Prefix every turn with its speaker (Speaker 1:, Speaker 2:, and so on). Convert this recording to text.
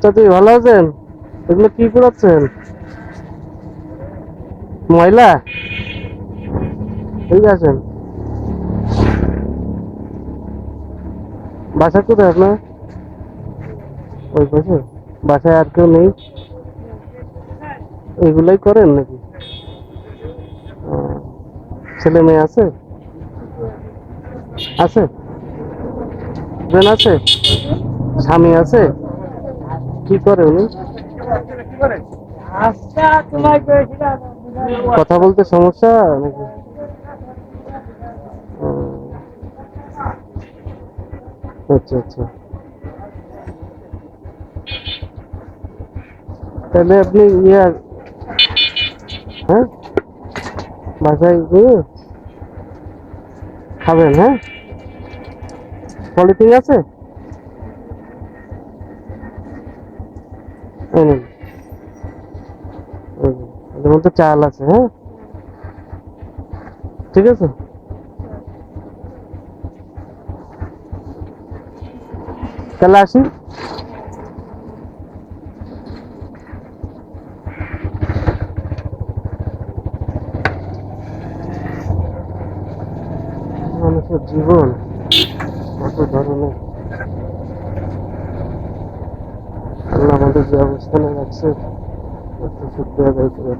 Speaker 1: চাচি ভালো আছেন? এগুলো কি করাচ্ছেন? ময়লা? ঠিক আছেন? বাসা কোথায় আপনার? ওই পাশে? বাসায় আর কেউ নেই? এগুলাই করেন নাকি? আহ, ছেলে মেয়ে আছে? আছে? হাজবেন্ড আছে? স্বামী আছে? কি করে উনি? কথা বলতে সমস্যা নাকি? আচ্ছা আচ্ছা। তাহলে আপনি হ্যাঁ, বাসায় গিয়ে খাবেন, হ্যাঁ? পলিথিন আছে? এই নিন, এই যে, এর মধ্যে চাল আছে, হ্যাঁ? ঠিক আছে। তাহলে আসি। মানুষের জীবন কত ধরনের, আল্লাহ আমাদের যে অবস্থানে রাখছে, শুক্রিয়া আদায় করে